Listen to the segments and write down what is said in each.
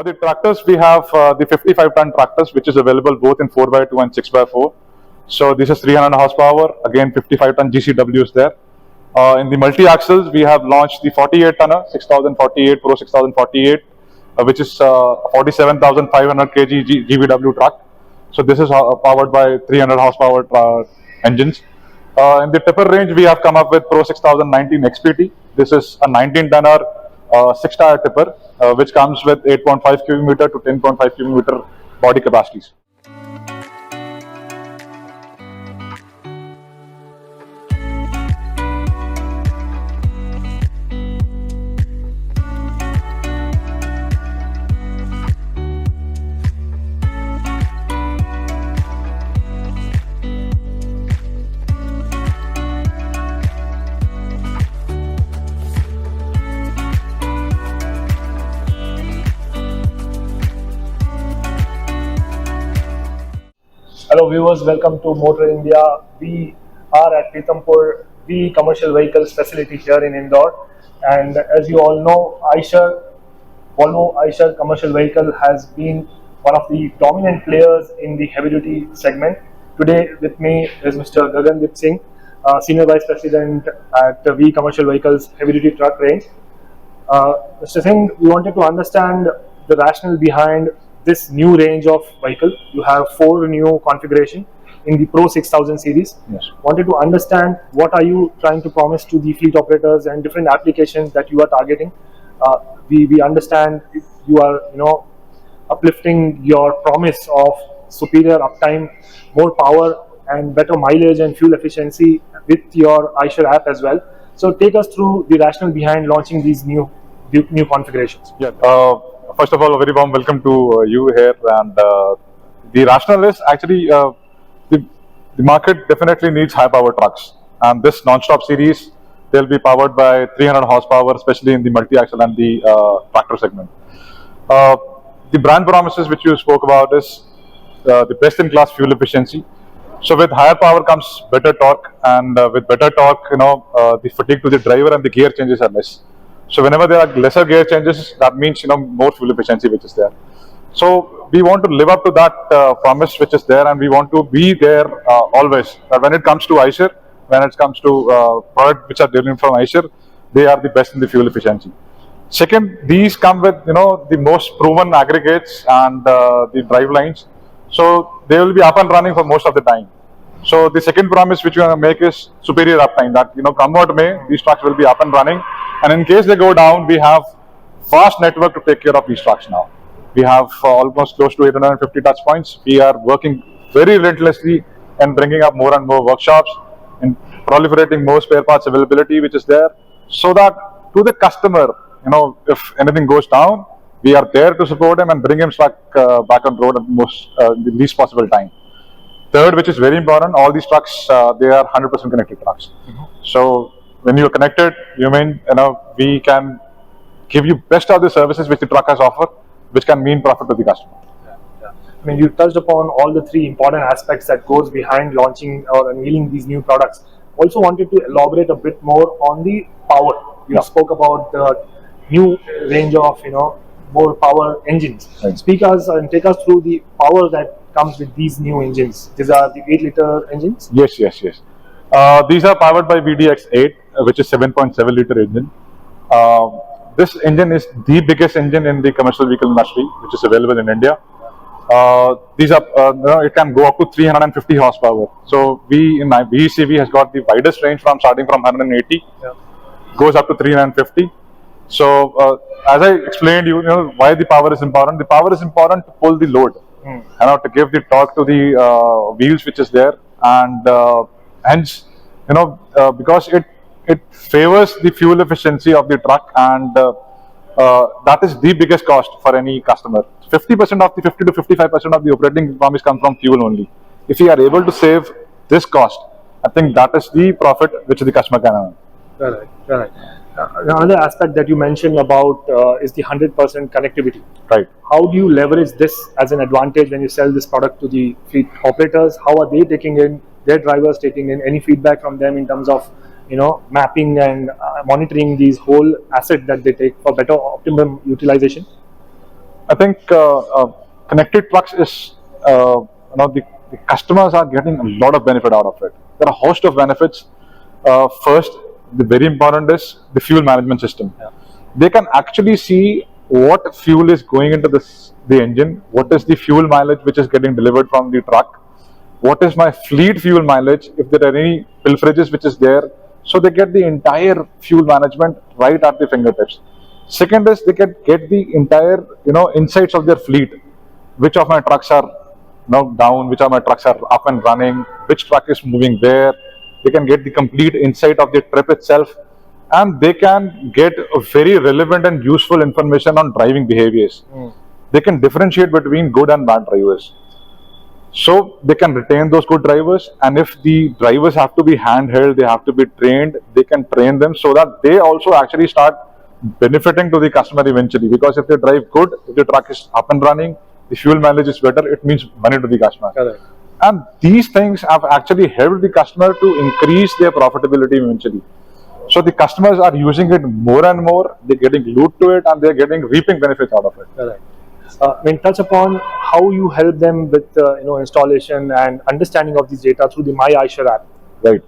For the tractors, we have the 55-ton tractors, which is available both in 4x2 and 6x4. So this is 300 horsepower. Again, 55-ton GCW is there. In the multi-axles, we have launched the 48-tonner, 6048 Pro 6048, which is 47,500 kg GVW truck. So this is powered by 300 horsepower engines. In the tipper range, we have come up with Pro 6019 XPT. This is a 19-tonner 6-tire tipper, which comes with 8.5 cubic meter to 10.5 cubic meter body capacities. Hello viewers, welcome to Motorindia. We are at Pithampur, the commercial vehicles facility here in Indore, and as you all know, Volvo Eicher commercial vehicle has been one of the dominant players in the heavy duty segment. Today with me is Mr. Gagandeep Singh, Senior Vice President at V Commercial Vehicles Heavy Duty Truck Range. Mr. Singh, we wanted to understand the rationale behind this new range of vehicle. You have 4 new configuration in the Pro 6000 series. Yes. Wanted to understand what are you trying to promise to the fleet operators and different applications that you are targeting. We understand you are uplifting your promise of superior uptime, more power and better mileage and fuel efficiency with your Eicher app as well. So take us through the rationale behind launching these new configurations. Yeah. First of all, a very warm welcome to you here. And the rationale is actually the market definitely needs high power trucks. And this non-stop series, they'll be powered by 300 horsepower, especially in the multi-axle and the tractor segment. The brand promises which you spoke about is the best-in-class fuel efficiency. So with higher power comes better torque, and with better torque, the fatigue to the driver and the gear changes are less. So whenever there are lesser gear changes, that means more fuel efficiency which is there. So we want to live up to that promise which is there, and we want to be there always. When it comes to Eicher, when it comes to products which are derived from Eicher, they are the best in the fuel efficiency. Second, these come with the most proven aggregates and the drive lines, so they will be up and running for most of the time. So the second promise which we want to make is superior uptime. That come what may, these trucks will be up and running. And in case they go down, we have fast network to take care of these trucks now. We have almost close to 850 touch points. We are working very relentlessly and bringing up more and more workshops and proliferating more spare parts availability which is there, so that to the customer, if anything goes down, we are there to support him and bring him back on road at the least possible time. Third, which is very important, all these trucks, they are 100% connected trucks. So when you are connected, we can give you best of the services which the truck has offered, which can mean profit to the customer. I mean, you touched upon all the 3 important aspects that goes behind launching or unveiling these new products. Also wanted to elaborate a bit more on the power. You spoke about the new range of more power engines. Right. Speak us and take us through the power that comes with these new engines. These are the 8-liter engines? Yes. These are powered by VDX8, which is 7.7 liter engine. This engine is the biggest engine in the commercial vehicle industry, which is available in India. These are, it can go up to 350 horsepower. So VECV has got the widest range starting from 180, goes up to 350. So as I explained why the power is important. The power is important to pull the load, to give the torque to the wheels which is there, and hence because it favors the fuel efficiency of the truck, and that is the biggest cost for any customer. 50% of the 50 to 55% of the operating promise comes from fuel only. If we are able to save this cost, I think that is the profit which the customer can earn. Correct. Another aspect that you mentioned about is the 100% connectivity. Right. How do you leverage this as an advantage when you sell this product to the fleet operators? How are they taking in, their drivers taking in any feedback from them in terms of mapping and monitoring these whole asset that they take for better optimum utilization? I think connected trucks is the customers are getting a lot of benefit out of it. There are a host of benefits. First, the very important is the fuel management system. Yeah. They can actually see what fuel is going into the engine, what is the fuel mileage which is getting delivered from the truck, what is my fleet fuel mileage, if there are any pilferages which is there. So they get the entire fuel management right at the fingertips. Second is they can get the entire insights of their fleet. Which of my trucks are down, which of my trucks are up and running, which truck is moving where. They can get the complete insight of the trip itself, and they can get a very relevant and useful information on driving behaviors. They can differentiate between good and bad drivers. So they can retain those good drivers, and if the drivers have to be handheld, they have to be trained, they can train them so that they also actually start benefiting to the customer eventually. Because if they drive good, if the truck is up and running, the fuel mileage is better, it means money to the customer. Correct. And these things have actually helped the customer to increase their profitability eventually. So the customers are using it more and more, they're getting glued to it, and they're getting reaping benefits out of it. Correct. Touch upon how you help them with installation and understanding of this data through the My Eicher app. Right.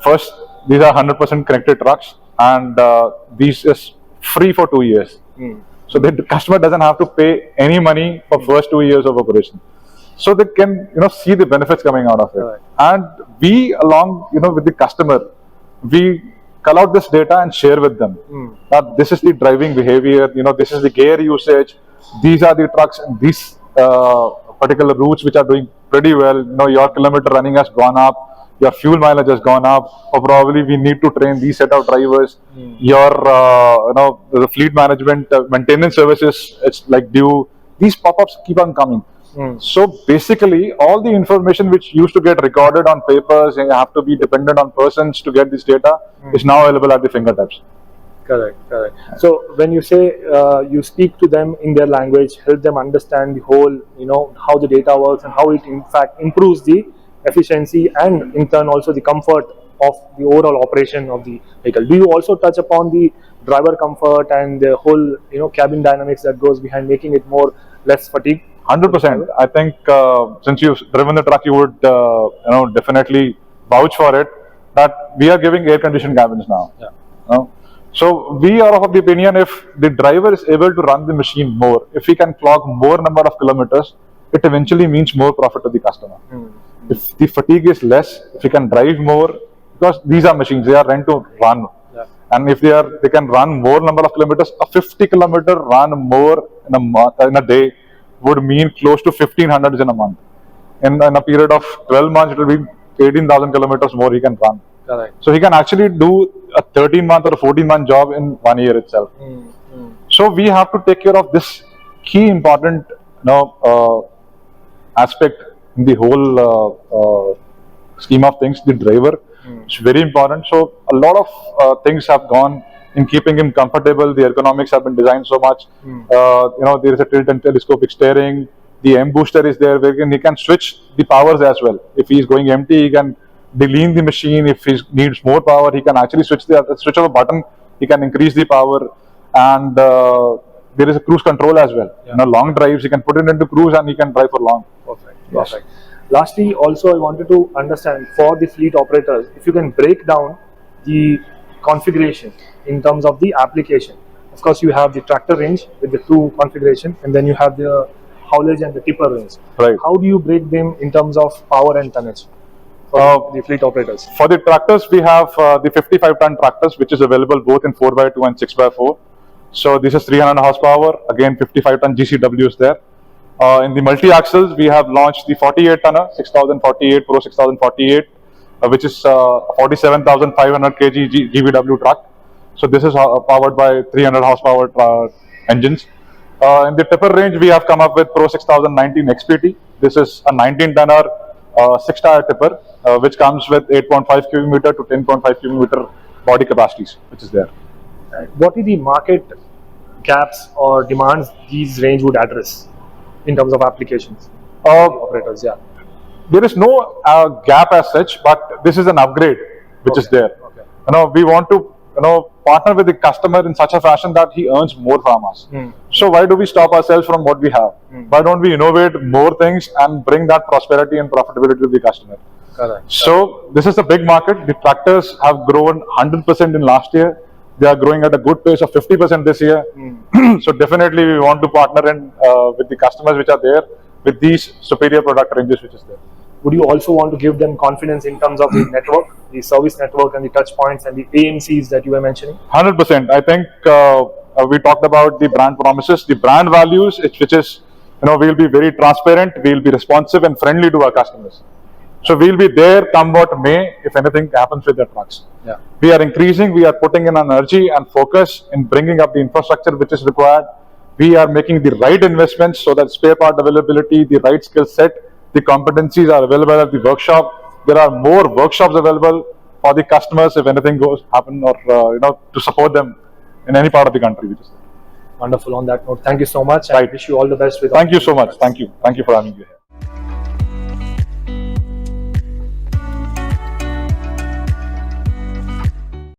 First, these are 100% connected trucks, and these is free for 2 years. So the customer doesn't have to pay any money for first 2 years of operation. So they can see the benefits coming out of it. Right. And we, along with the customer, we cull out this data and share with them. That this is the driving behavior, this is the gear usage, these are the trucks and these particular routes which are doing pretty well. Your kilometer running has gone up, your fuel mileage has gone up, or probably we need to train these set of drivers. Your the fleet management maintenance services, it's like due. These pop-ups keep on coming. So basically, all the information which used to get recorded on papers and have to be dependent on persons to get this data is now available at the fingertips. Correct. So when you say you speak to them in their language, help them understand the whole, how the data works and how it in fact improves the efficiency and in turn also the comfort of the overall operation of the vehicle. Do you also touch upon the driver comfort and the whole, cabin dynamics that goes behind making it less fatigue? 100%. I think since you've driven the truck, you would definitely vouch for it that we are giving air-conditioned cabins now. Yeah. So we are of the opinion, if the driver is able to run the machine more, if he can clock more number of kilometers, it eventually means more profit to the customer. If the fatigue is less, if he can drive more, because these are machines, they are meant to run. Yeah. And if they can run more number of kilometers, a 50-kilometer run more in a day would mean close to 1500 in a month. In a period of 12 months, it will be 18,000 kilometers more he can run. Correct. So he can actually do a 13-month or a 14-month job in 1 year itself. So we have to take care of this key important aspect in the whole scheme of things, the driver. It's very important. So a lot of things have gone in keeping him comfortable. The ergonomics have been designed so much. There is a tilt and telescopic steering. The M booster is there where he can switch the powers as well. If he is going empty, he can delean the machine. If he needs more power, he can actually switch of a button. He can increase the power, and there is a cruise control as well. Yeah. Long drives, he can put it into cruise and he can drive for long. Perfect. Lastly, also I wanted to understand for the fleet operators, if you can break down the configuration in terms of the application. Of course, you have the tractor range with the 2 configuration, and then you have the haulage and the tipper range. Right. How do you break them in terms of power and tonnage for the fleet operators? For the tractors, we have the 55-ton tractors, which is available both in 4x2 and 6x4. So this is 300 horsepower. Again, 55-ton GCW is there. In the multi-axles, we have launched the 48-tonner, 6048 Pro 6048, which is 47,500 kg GVW truck. So this is powered by 300 horsepower engines. In the tipper range, we have come up with Pro 6019 XPT. This is a 19-tonner 6-tire tipper, which comes with 8.5 cubic meter to 10.5 cubic meter body capacities, which is there. What are the market gaps or demands these range would address in terms of applications? Operators, yeah. There is no gap as such, but this is an upgrade which is there. Okay. We want to partner with the customer in such a fashion that he earns more from us. So why do we stop ourselves from what we have? Why don't we innovate more things and bring that prosperity and profitability to the customer? Correct. So this is a big market. The tractors have grown 100% in last year. They are growing at a good pace of 50% this year. So definitely we want to partner with the customers which are there with these superior product ranges which is there. Would you also want to give them confidence in terms of the network, the service network and the touch points and the AMCs that you were mentioning? 100%. I think we talked about the brand promises, the brand values, which is, we'll be very transparent, we'll be responsive and friendly to our customers. So we'll be there come what may if anything happens with the trucks. Yeah. We are increasing, we are putting in energy and focus in bringing up the infrastructure which is required. We are making the right investments so that spare part availability, the right skill set, the competencies are available at the workshop. There are more workshops available for the customers if anything happen or to support them in any part of the country. Which is wonderful. On that note, thank you so much. Right. I wish you all the best with. Thank you so much. Thank you for having me here.